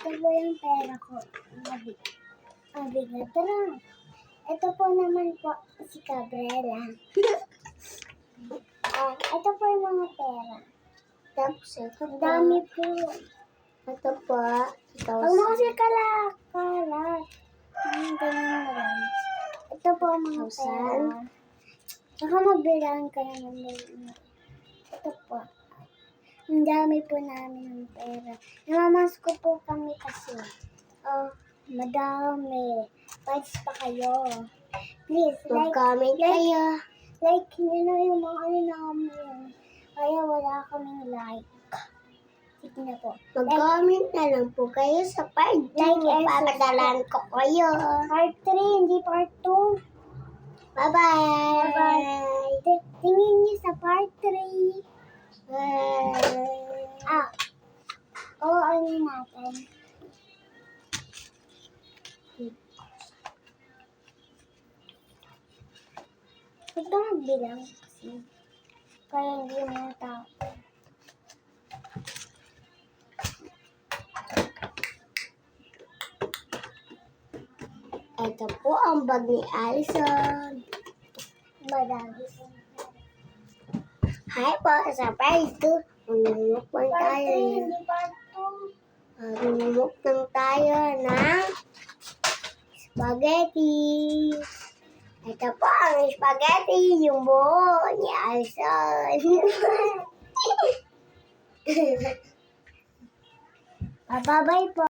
ito po yung pera ko. Mabigat lang. Ito po naman po si Cabrera. Ito po yung mga pera. Tapos ito Ang dami po. Ito po. Huwag mo kasi kalat. Ganyan na lang. Ito po ang mga pera. Baka magbilang ka naman. Ito po. Ang dami po namin ng pera. Namamasko po kami kasi. Madami. Pwede pa kayo. Please, Mag-comment kayo. like nyo na yung mga ano namin. Kaya wala kaming like. Sige na po. Mag-comment na lang po kayo sa part 2. Like and Papadalan ko kayo. Part 3, hindi part 2. Bye-bye. Bye-bye. Tingin niyo sa part 3. Bye. Ano natin? Huwag ka magbilang kasi. Kaya hindi mo tao. Ito po ang bag ni Alison. Madami. Hi po, sa part 2. Mamumukbang Part tayo. 3, hindi part 2. Mamumukbang tayo ng spaghetti. Ito po ang spaghetti, yung buo ni Alison. Bye-bye po.